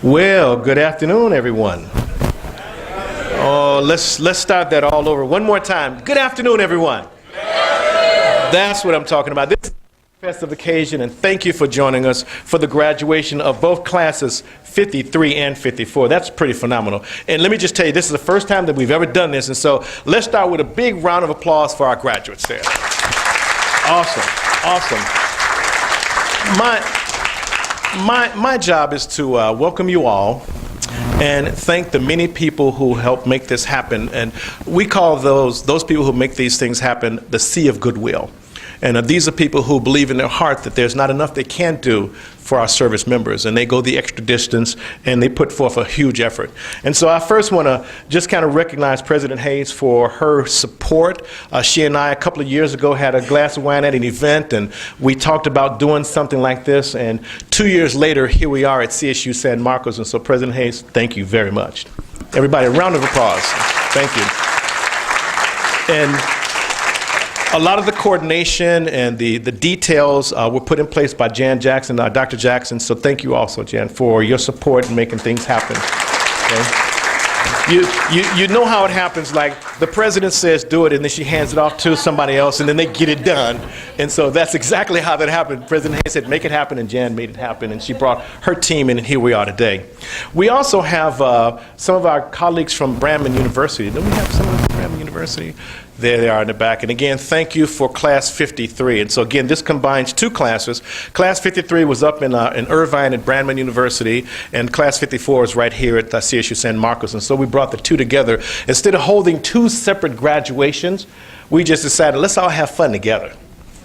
Well, good afternoon, everyone. Oh, let's start that all over one more time. Good afternoon, everyone. That's what I'm talking about. This is a festive occasion, and thank you for joining us for the graduation of both classes 53 and 54. That's pretty phenomenal. And let me just tell you, this is the first time that we've ever done this, and so let's start with a big round of applause for our graduates there. Awesome, awesome. My job is to welcome you all and thank the many people who helped make this happen. And we call those people who make these things happen the Sea of Goodwill. And these are people who believe in their heart that there's not enough they can do for our service members. And they go the extra distance and they put forth a huge effort. And so I first want to just kind of recognize President Hayes for her support. She and I, a couple of years ago, had a glass of wine at an event, and we talked about doing something like this. And 2 years later, here we are at CSU San Marcos. And so President Hayes, thank you very much. Everybody, a round of applause. Thank you. And a lot of the coordination and the details were put in place by Jan Jackson, Dr. Jackson, so thank you also, Jan, for your support in making things happen. Okay? You know how it happens, like the president says do it, and then she hands it off to somebody else, and then they get it done. And so that's exactly how that happened. President Hayes said, make it happen, and Jan made it happen, and she brought her team in, and here we are today. We also have some of our colleagues from Brandman University. Don't we have someone from Brandman University? There they are in the back. And again, thank you for Class 53. And so again, this combines two classes. Class 53 was up in Irvine at Brandman University, and Class 54 is right here at CSU San Marcos. And so we brought the two together. Instead of holding two separate graduations, we just decided, let's all have fun together.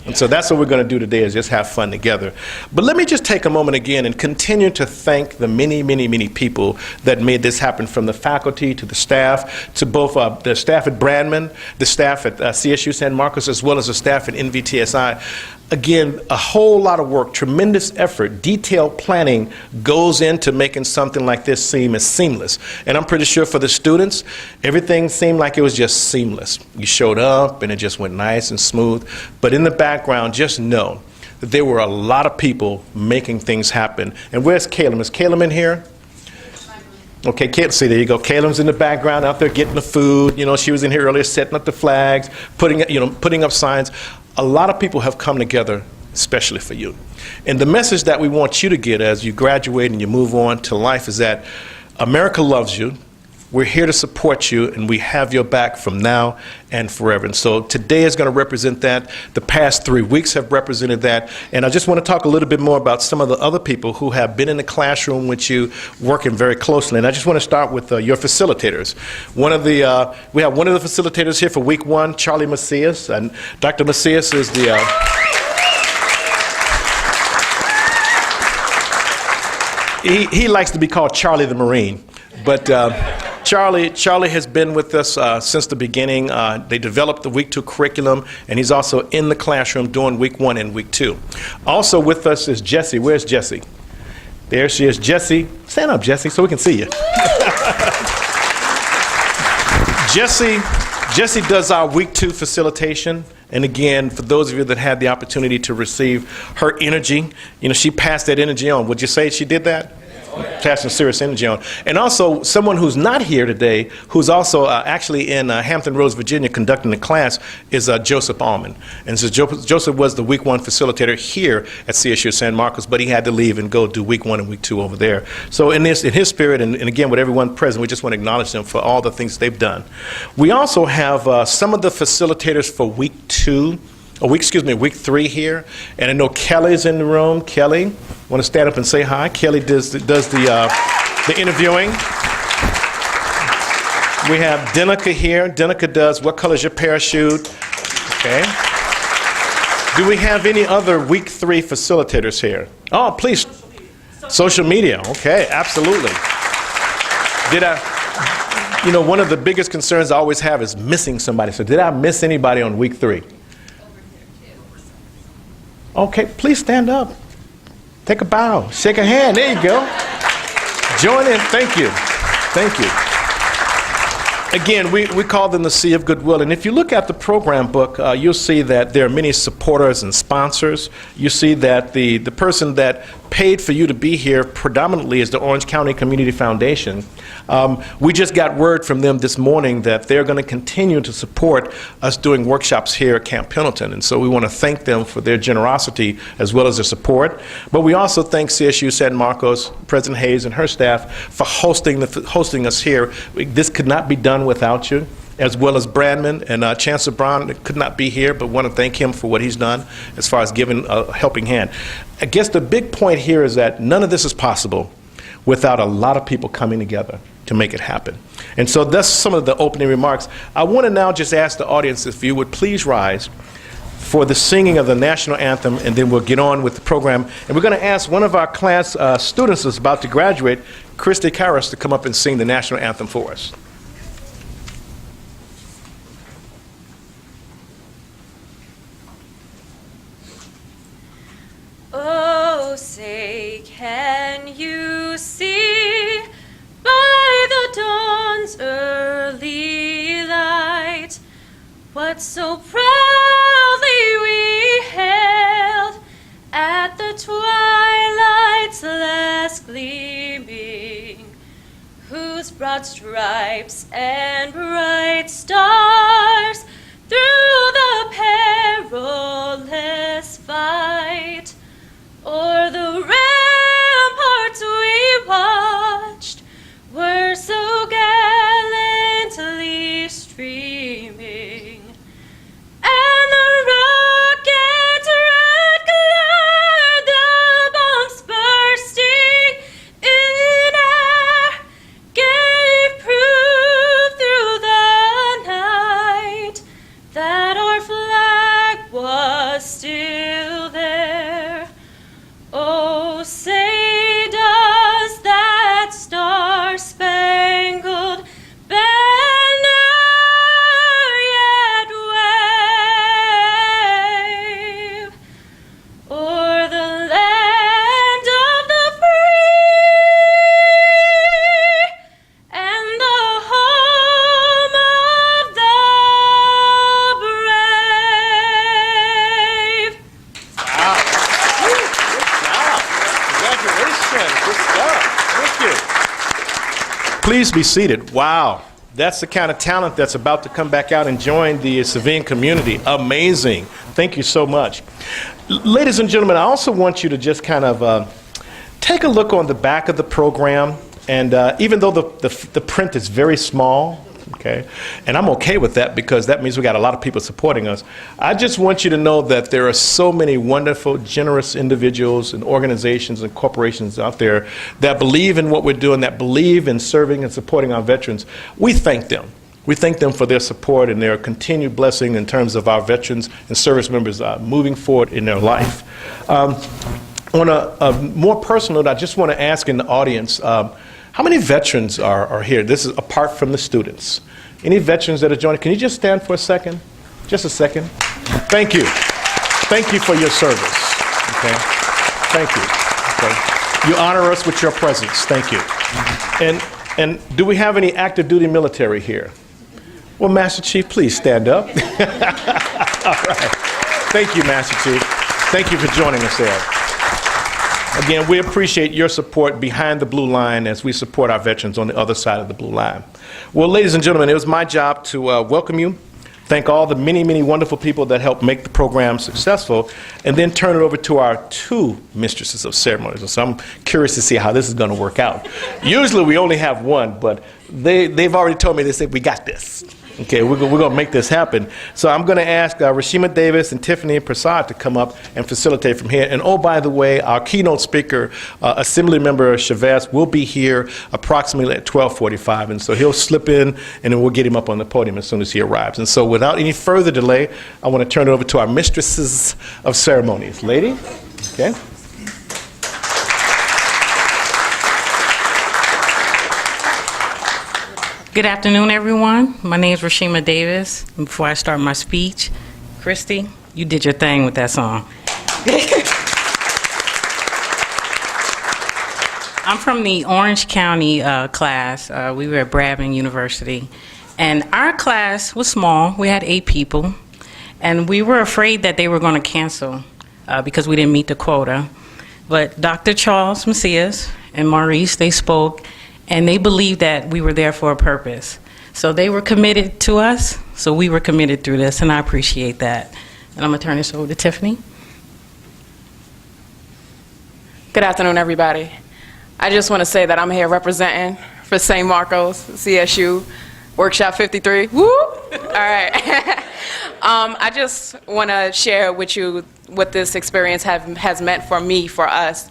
And so that's what we're going to do today, is just have fun together. But let me just take a moment again and continue to thank the many, many, many people that made this happen, from the faculty to the staff, to both the staff at Brandman, the staff at CSU San Marcos, as well as the staff at NVTSI. Again, a whole lot of work, tremendous effort, detailed planning goes into making something like this seem as seamless. And I'm pretty sure for the students, everything seemed like it was just seamless. You showed up and it just went nice and smooth. But in the background, just know that there were a lot of people making things happen. And where's Caleb? Is Caleb in here? Okay, Caleb, see, there you go. Caleb's in the background out there getting the food. You know, she was in here earlier setting up the flags, putting up signs. A lot of people have come together especially for you. And the message that we want you to get as you graduate and you move on to life is that America loves you. We're here to support you, and we have your back from now and forever. And so today is going to represent that. The past 3 weeks have represented that. And I just want to talk a little bit more about some of the other people who have been in the classroom with you, working very closely. And I just want to start with your facilitators. We have one of the facilitators here for week one, Charlie Macias. And Dr. Macias is the... He likes to be called Charlie the Marine. But Charlie has been with us since the beginning. They developed the week 2 curriculum, and he's also in the classroom doing week 1 and week 2. Also with us is Jessie. Where's Jessie? There she is. Jessie, stand up, Jessie, so we can see you. Jessie does our week 2 facilitation. And again, for those of you that had the opportunity to receive her energy, you know, she passed that energy on. Would you say she did that? Passing serious energy on. And also, someone who's not here today, who's also actually in Hampton Roads, Virginia, conducting the class, is Joseph Allman. And so Joseph was the week 1 facilitator here at CSU San Marcos, but he had to leave and go do week 1 and week 2 over there. So in his spirit, and again, with everyone present, we just want to acknowledge them for all the things they've done. We also have some of the facilitators for week week 3 here, and I know Kelly's in the room. Kelly, want to stand up and say hi? Kelly does the interviewing. We have Denica here. Denica does what color is your parachute? Okay. Do we have any other week 3 facilitators here? Oh, please. Social media. Okay, absolutely. One of the biggest concerns I always have is missing somebody. So did I miss anybody on week 3? Okay, please stand up. Take a bow. Shake a hand. There you go. Join in. Thank you. Thank you. Again, we call them the Sea of Goodwill. And if you look at the program book, you'll see that there are many supporters and sponsors. You see that the person that paid for you to be here predominantly is the Orange County Community Foundation. We just got word from them this morning that they're going to continue to support us doing workshops here at Camp Pendleton, and so we want to thank them for their generosity as well as their support. But we also thank CSU San Marcos, President Hayes and her staff for hosting us here. This could not be done without you, as well as Brandman and Chancellor Brown could not be here, but want to thank him for what he's done as far as giving a helping hand. I guess the big point here is that none of this is possible without a lot of people coming together to make it happen. And so that's some of the opening remarks. I want to now just ask the audience if you would please rise for the singing of the national anthem, and then we'll get on with the program. And we're going to ask one of our class students that's about to graduate, Christy Karras, to come up and sing the national anthem for us. Oh, say, can you see by the dawn's early light what so proudly we hailed at the twilight's last gleaming, whose broad stripes and bright stars through the perilous fight o'er the ramparts we watched were so gallantly streaming, and the rocket's red glare, the bombs bursting in air, gave proof through the night that our flag was still there. Oh, say does that star-spangled banner yet wave o'er the land of the free and the home of the brave? Wow. Good job. Congratulations. Good stuff. Thank you. Please be seated. Wow. That's the kind of talent that's about to come back out and join the civilian community. Amazing. Thank you so much. Ladies and gentlemen, I also want you to just kind of take a look on the back of the program. And even though the print is very small, okay, and I'm okay with that because that means we got a lot of people supporting us, I just want you to know that there are so many wonderful, generous individuals and organizations and corporations out there that believe in what we're doing, that believe in serving and supporting our veterans. We thank them. We thank them for their support and their continued blessing in terms of our veterans and service members moving forward in their life. On a more personal note, I just want to ask in the audience, how many veterans are here? This is apart from the students. Any veterans that are joining? Can you just stand for a second? Just a second. Thank you. Thank you for your service. Okay. Thank you. Okay. You honor us with your presence. Thank you. And do we have any active duty military here? Well, Master Chief, please stand up. All right. Thank you, Master Chief. Thank you for joining us there. Again, we appreciate your support behind the blue line as we support our veterans on the other side of the blue line. Well, ladies and gentlemen, it was my job to welcome you, thank all the many, many wonderful people that helped make the program successful, and then turn it over to our two mistresses of ceremonies. And so I'm curious to see how this is going to work out. Usually we only have one, but they've already told me, they said, we got this. Okay, we're going to make this happen. So I'm going to ask Rashima Davis and Tiffany Prasad to come up and facilitate from here. And oh, by the way, our keynote speaker, Assemblymember Chavez, will be here approximately at 12:45. And so he'll slip in, and then we'll get him up on the podium as soon as he arrives. And so without any further delay, I want to turn it over to our mistresses of ceremonies. Lady, okay. Good afternoon, everyone. My name is Rashima Davis. And before I start my speech, Christy, you did your thing with that song. I'm from the Orange County class. We were at Brandman University. And our class was small. We had 8 people. And we were afraid that they were going to cancel because we didn't meet the quota. But Dr. Charles Macias and Maurice, they spoke, and they believed that we were there for a purpose. So they were committed to us, so we were committed through this, and I appreciate that. And I'm going to turn this over to Tiffany. Good afternoon, everybody. I just want to say that I'm here representing for St. Marcos, CSU, Workshop 53. Woo! All right. I just want to share with you what this experience has meant for me, for us,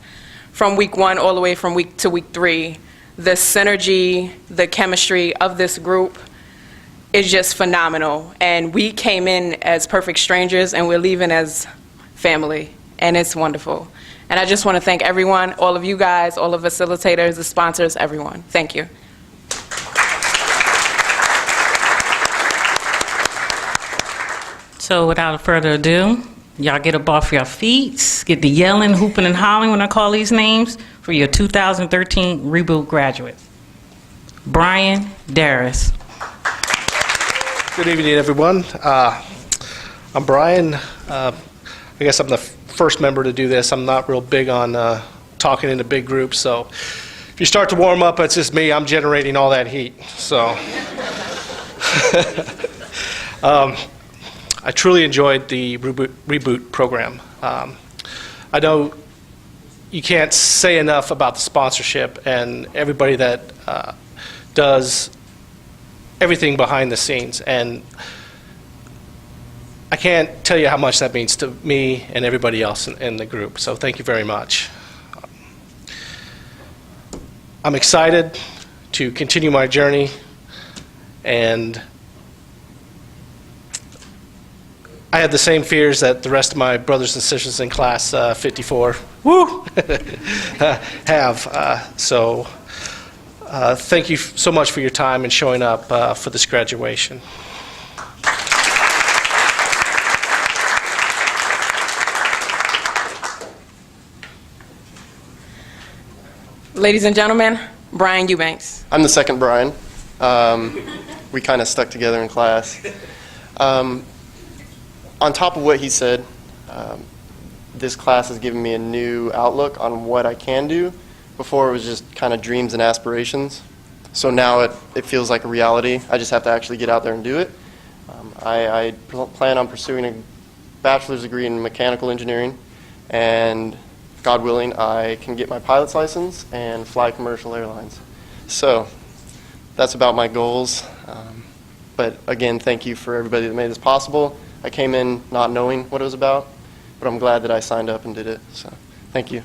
from week 1 all the way from week to week 3. The synergy, the chemistry of this group is just phenomenal. And we came in as perfect strangers, and we're leaving as family, and it's wonderful. And I just want to thank everyone, all of you guys, all the facilitators, the sponsors, everyone. Thank you. So without further ado, y'all get up off your feet, get the yelling, hooping, and hollering when I call these names for your 2013 Reboot graduates. Brian Darris. Good evening, everyone. I'm Brian. I guess I'm the first member to do this. I'm not real big on talking into big groups, so if you start to warm up, it's just me. I'm generating all that heat. So I truly enjoyed the Reboot program. I know you can't say enough about the sponsorship and everybody that does everything behind the scenes. And I can't tell you how much that means to me and everybody else in the group. So thank you very much. I'm excited to continue my journey, and I had the same fears that the rest of my brothers and sisters in class 54 have. So thank you so much for your time and showing up for this graduation. Ladies and gentlemen, Brian Eubanks. I'm the second Brian. We kind of stuck together in class. On top of what he said, this class has given me a new outlook on what I can do. Before it was just kind of dreams and aspirations. So now it feels like a reality. I just have to actually get out there and do it. I plan on pursuing a bachelor's degree in mechanical engineering, and God willing, I can get my pilot's license and fly commercial airlines. So that's about my goals. But again, thank you for everybody that made this possible. I came in not knowing what it was about, but I'm glad that I signed up and did it. So thank you.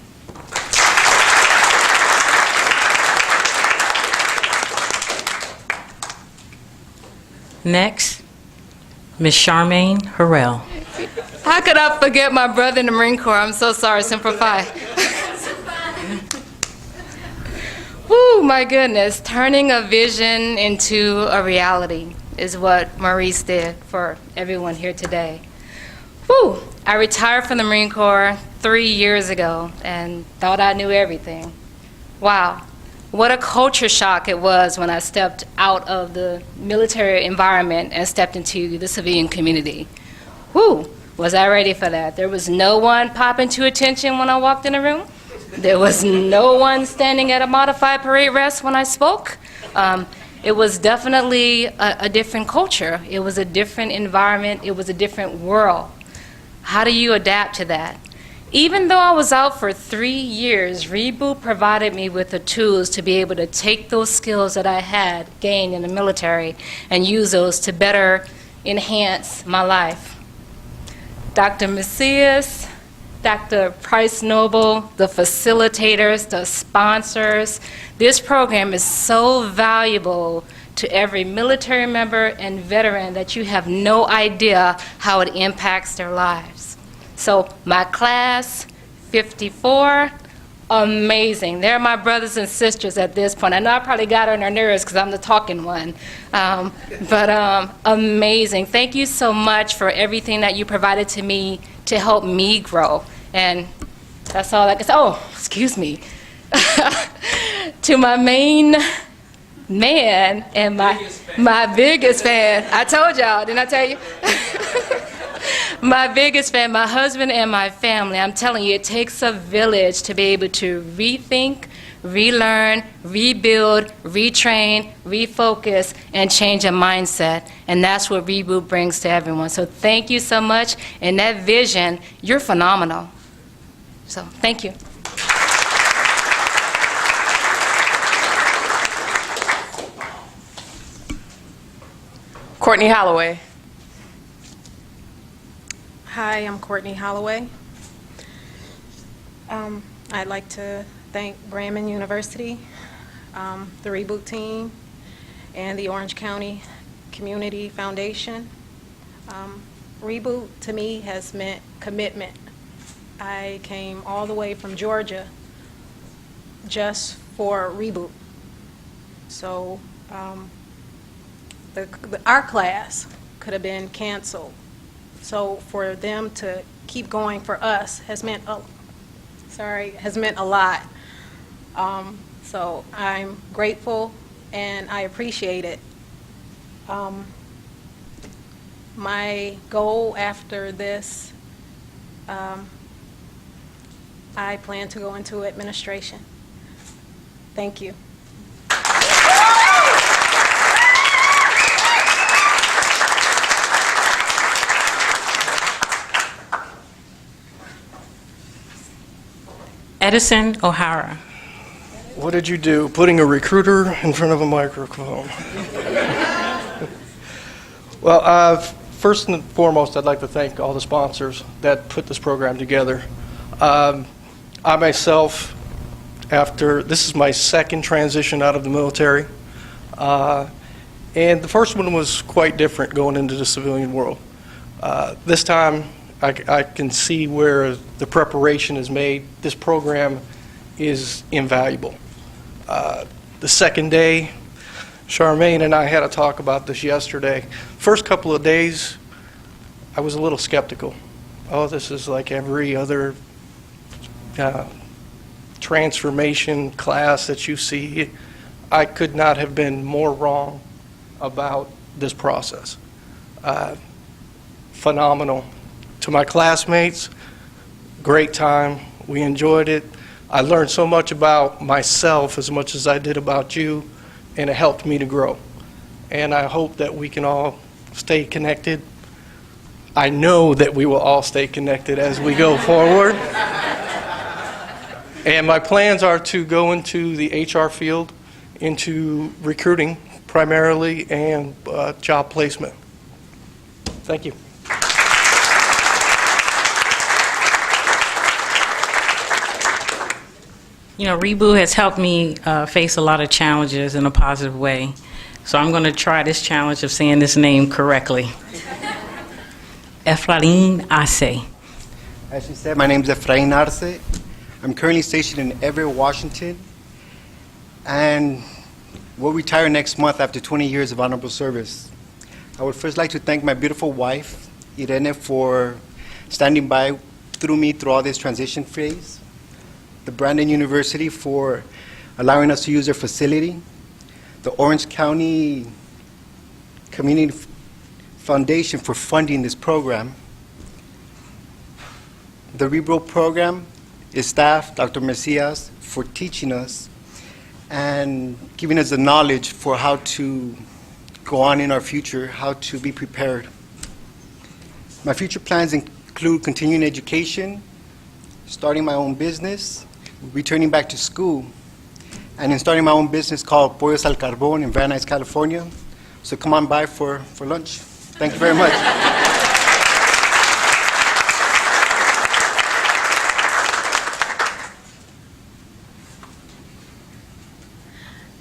Next, Ms. Charmaine Harrell. How could I forget my brother in the Marine Corps? I'm so sorry, Semper Fi. Woo, my goodness. Turning a vision into a reality is what Maurice did for everyone here today. Woo, I retired from the Marine Corps 3 years ago and thought I knew everything. Wow. What a culture shock it was when I stepped out of the military environment and stepped into the civilian community. Whew, was I ready for that? There was no one popping to attention when I walked in the room. There was no one standing at a modified parade rest when I spoke. It was definitely a different culture. It was a different environment. It was a different world. How do you adapt to that? Even though I was out for 3 years, Reboot provided me with the tools to be able to take those skills that I had gained in the military and use those to better enhance my life. Dr. Macias, Dr. Price Noble, the facilitators, the sponsors, this program is so valuable to every military member and veteran that you have no idea how it impacts their lives. So my class, 54, amazing. They're my brothers and sisters at this point. I know I probably got on their nerves because I'm the talking one, but amazing. Thank you so much for everything that you provided to me to help me grow. And that's all I can say. Oh, excuse me. To my main man and my biggest fan. I told y'all, didn't I tell you? My biggest fan, my husband and my family. I'm telling you, it takes a village to be able to rethink, relearn, rebuild, retrain, refocus, and change a mindset. And that's what Reboot brings to everyone. So thank you so much. And that vision, you're phenomenal. So thank you. Courtney Holloway. Hi, I'm Courtney Holloway. I'd like to thank Brandman University, the Reboot team, and the Orange County Community Foundation. Reboot to me has meant commitment. I came all the way from Georgia just for Reboot. So our class could have been canceled. So for them to keep going for us has meant a lot. So I'm grateful and I appreciate it. My goal after this, I plan to go into administration. Thank you. Edison O'Hara. What did you do? Putting a recruiter in front of a microphone. Well, first and foremost, I'd like to thank all the sponsors that put this program together. I myself, this is my second transition out of the military, and the first one was quite different going into the civilian world. This time, I can see where the preparation is made. This program is invaluable. The second day, Charmaine and I had a talk about this yesterday. First couple of days, I was a little skeptical. Oh, this is like every other transformation class that you see. I could not have been more wrong about this process. Phenomenal. To my classmates, great time. We enjoyed it. I learned so much about myself as much as I did about you, and it helped me to grow. And I hope that we can all stay connected. I know that we will all stay connected as we go forward. And my plans are to go into the HR field, into recruiting primarily, and job placement. Thank you. You know, Reboot has helped me face a lot of challenges in a positive way. So I'm going to try this challenge of saying this name correctly. Efrain Arce. As she said, my name is Efrain Arce. I'm currently stationed in Everett, Washington, and will retire next month after 20 years of honorable service. I would first like to thank my beautiful wife, Irene, for standing by through all this transition phase. The Brandman University for allowing us to use their facility, the Orange County Community Foundation for funding this program. The REBOOT program is staff, Dr. Messias, for teaching us and giving us the knowledge for how to go on in our future, how to be prepared. My future plans include continuing education, starting my own business, returning back to school, and in starting my own business called Pollos al Carbón in Van Nuys, California. So come on by for lunch. Thank you very much.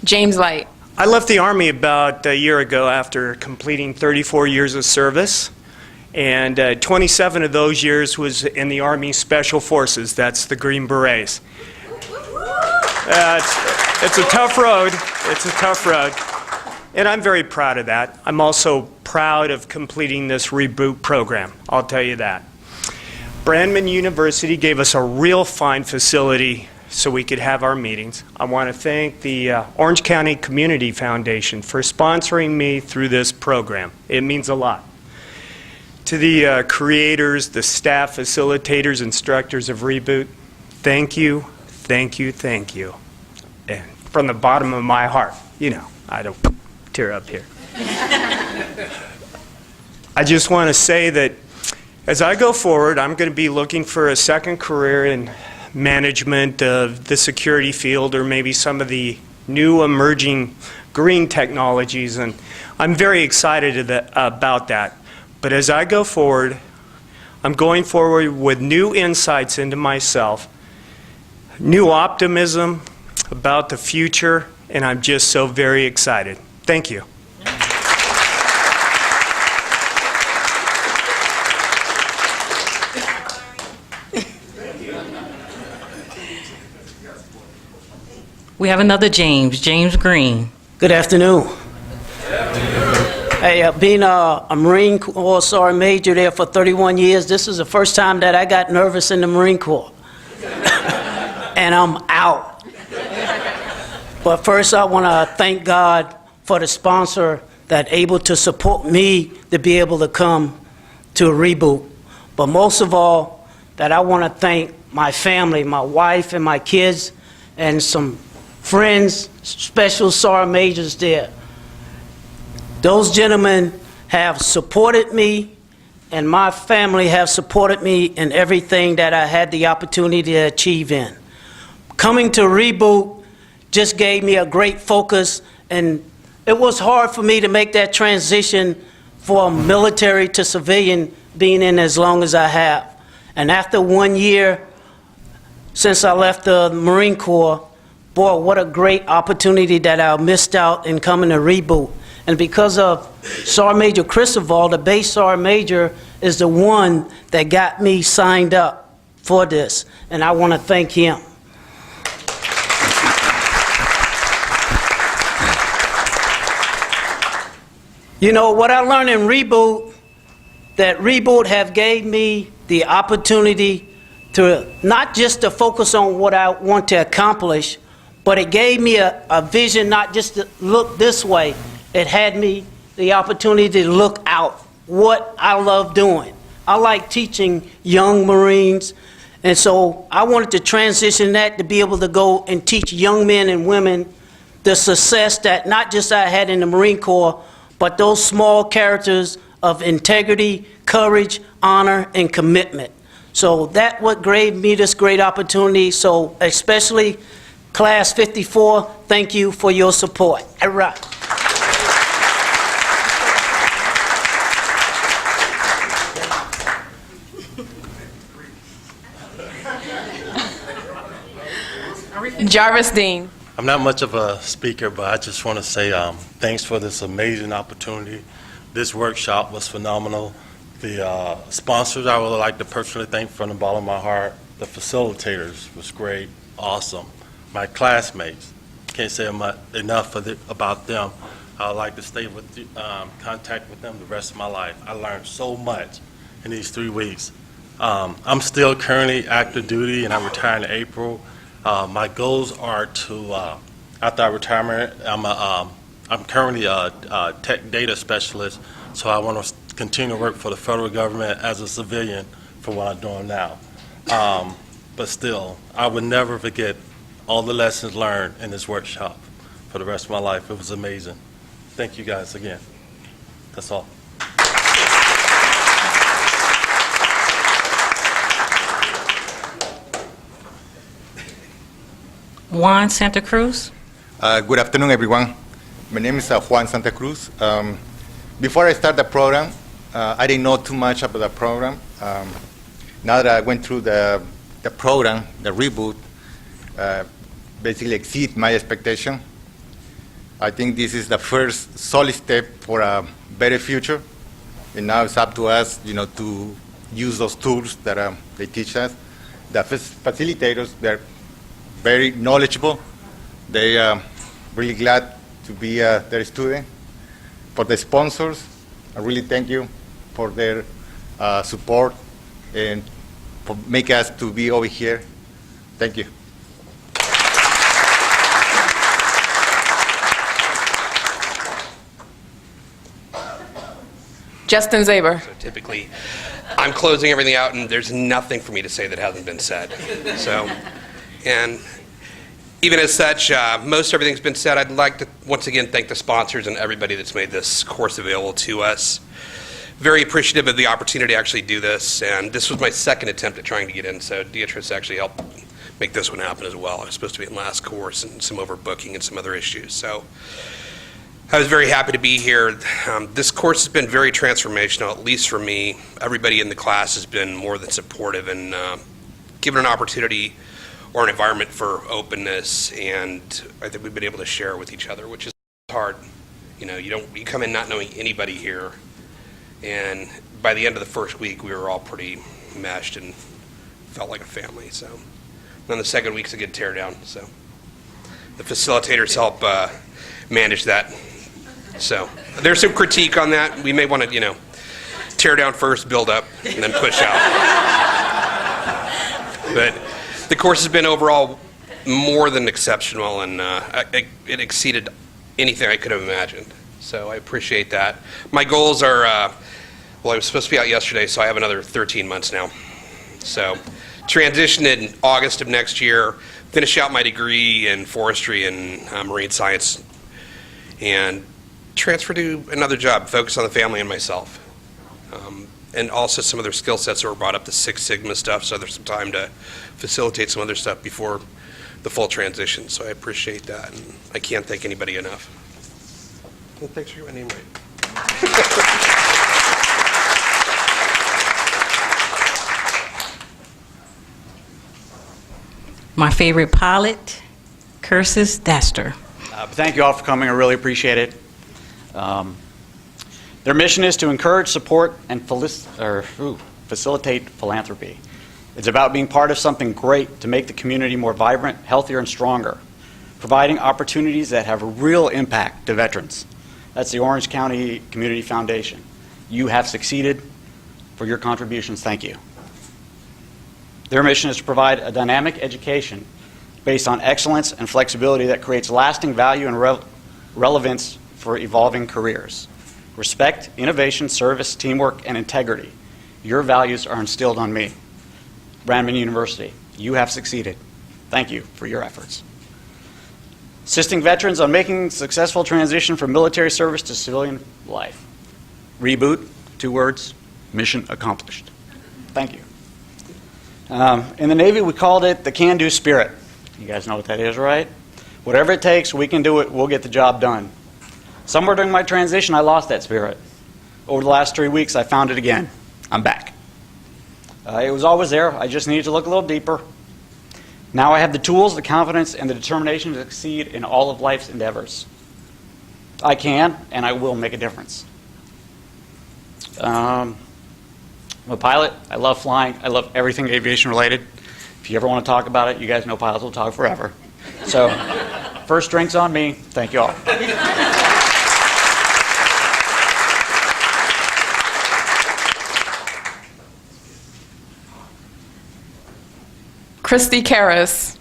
James Light. I left the Army about a year ago after completing 34 years of service. And 27 of those years was in the Army Special Forces. That's the Green Berets. It's a tough road. It's a tough road. And I'm very proud of that. I'm also proud of completing this REBOOT program. I'll tell you that. Brandman University gave us a real fine facility so we could have our meetings. I want to thank the Orange County Community Foundation for sponsoring me through this program. It means a lot. To the creators, the staff, facilitators, instructors of Reboot, thank you, thank you, thank you. And from the bottom of my heart, you know, I don't tear up here. I just want to say that as I go forward, I'm going to be looking for a second career in management of the security field or maybe some of the new emerging green technologies, and I'm very excited about that. But as I go forward, I'm going forward with new insights into myself, new optimism about the future, and I'm just so very excited. Thank you. We have another James Green. Good afternoon. Hey, being a Marine Corps Sergeant Major there for 31 years, this is the first time that I got nervous in the Marine Corps. And I'm out. But first I want to thank God for the sponsor that able to support me to be able to come to a Reboot. But most of all, that I want to thank my family, my wife and my kids, and some friends, special sergeant majors there. Those gentlemen have supported me, and my family have supported me in everything that I had the opportunity to achieve in. Coming to Reboot just gave me a great focus, and it was hard for me to make that transition from military to civilian, being in as long as I have. And after 1 year, since I left the Marine Corps, boy, what a great opportunity that I missed out in coming to Reboot. And because of Sergeant Major Christoval, the base Sergeant Major is the one that got me signed up for this, and I want to thank him. You know, what I learned in Reboot, that Reboot have gave me the opportunity to not just to focus on what I want to accomplish, but it gave me a vision not just to look this way. It had me the opportunity to look out, what I love doing. I like teaching young Marines, and so I wanted to transition that to be able to go and teach young men and women the success that not just I had in the Marine Corps, but those small characters of integrity, courage, honor, and commitment. So that what gave me this great opportunity. So especially Class 54, thank you for your support. All right. Jarvis Dean. I'm not much of a speaker, but I just want to say thanks for this amazing opportunity. This workshop was phenomenal. The sponsors I would like to personally thank from the bottom of my heart. The facilitators was great, awesome. My classmates, can't say enough about them. I would like to stay with contact with them the rest of my life. I learned so much in these 3 weeks. I'm still currently active duty, and I'm retiring in April. My goals are to, after I retire, I'm currently a tech data specialist, so I want to continue to work for the federal government as a civilian for what I'm doing now. But still, I would never forget all the lessons learned in this workshop for the rest of my life. It was amazing. Thank you guys again. That's all. Juan Santa Cruz. Good afternoon, everyone. My name is Juan Santa Cruz. Before I start the program, I didn't know too much about the program. Now that I went through the program, the Reboot, basically exceed my expectation. I think this is the first solid step for a better future, and now it's up to us, to use those tools that they teach us. The facilitators, they're very knowledgeable. They are really glad to be their student. For the sponsors, I really thank you for their support and for making us to be over here. Thank you. Justin Zaber. So typically, I'm closing everything out, and there's nothing for me to say that hasn't been said. So, and even as such, most everything's been said. I'd like to once again thank the sponsors and everybody that's made this course available to us. Very appreciative of the opportunity to actually do this, and this was my second attempt at trying to get in, so Beatrice actually helped make this one happen as well. I was supposed to be in last course and some overbooking and some other issues, so I was very happy to be here. This course has been very transformational, at least for me. Everybody in the class has been more than supportive and given an opportunity or an environment for openness, and I think we've been able to share with each other, which is hard. You know, you come in not knowing anybody here, and by the end of the first week, we were all pretty meshed and felt like a family. So, then the second week's a good tear down. So, the facilitators help manage that. So, there's some critique on that. We may want to, tear down first, build up, and then push out. But the course has been overall more than exceptional, and it exceeded anything I could have imagined. So I appreciate that. My goals are, well, I was supposed to be out yesterday, so I have another 13 months now. So transition in August of next year, finish out my degree in forestry and marine science, and transfer to another job, focus on the family and myself. And also some other skill sets that were brought up, the Six Sigma stuff, so there's some time to facilitate some other stuff before the full transition. So I appreciate that, and I can't thank anybody enough. Well, thanks for getting my name right. My favorite pilot, Curses Daster. Thank you all for coming. I really appreciate it. Their mission is to encourage, support, and facilitate philanthropy. It's about being part of something great to make the community more vibrant, healthier, and stronger, providing opportunities that have a real impact to veterans. That's the Orange County Community Foundation. You have succeeded. For your contributions, thank you. Their mission is to provide a dynamic education based on excellence and flexibility that creates lasting value and relevance for evolving careers. Respect, innovation, service, teamwork, and integrity. Your values are instilled on me. Brandman University, you have succeeded. Thank you for your efforts. Assisting veterans on making successful transition from military service to civilian life. Reboot, 2 words, mission accomplished. Thank you. In the Navy, we called it the can-do spirit. You guys know what that is, right? Whatever it takes, we can do it, we'll get the job done. Somewhere during my transition, I lost that spirit. Over the last 3 weeks, I found it again. I'm back. It was always there. I just needed to look a little deeper. Now I have the tools, the confidence, and the determination to succeed in all of life's endeavors. I can, and I will make a difference. I'm a pilot. I love flying. I love everything aviation related. If you ever want to talk about it, you guys know pilots will talk forever. So, first drink's on me. Thank you all. Christy Karras.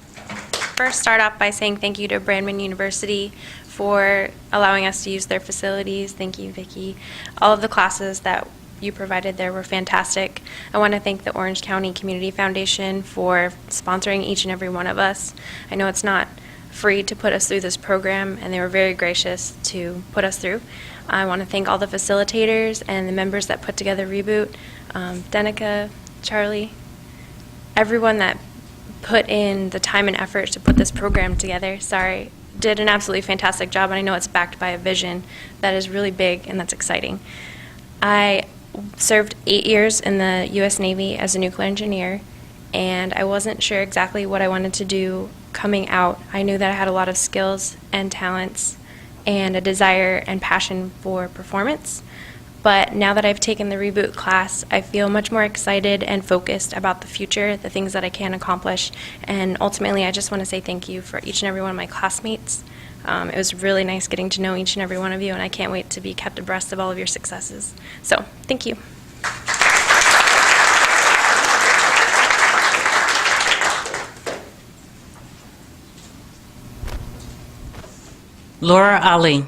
First, start off by saying thank you to Brandman University for allowing us to use their facilities. Thank you, Vicki. All of the classes that you provided there were fantastic. I want to thank the Orange County Community Foundation for sponsoring each and every one of us. I know it's not free to put us through this program, and they were very gracious to put us through. I want to thank all the facilitators and the members that put together Reboot, Denica, Charlie, everyone that put in the time and effort to put this program together. Did an absolutely fantastic job, and I know it's backed by a vision that is really big and that's exciting. I served 8 years in the U.S. Navy as a nuclear engineer, and I wasn't sure exactly what I wanted to do coming out. I knew that I had a lot of skills and talents and a desire and passion for performance. But now that I've taken the Reboot class, I feel much more excited and focused about the future, the things that I can accomplish. And ultimately, I just want to say thank you for each and every one of my classmates. It was really nice getting to know each and every one of you, and I can't wait to be kept abreast of all of your successes. So, thank you. Laura Ali.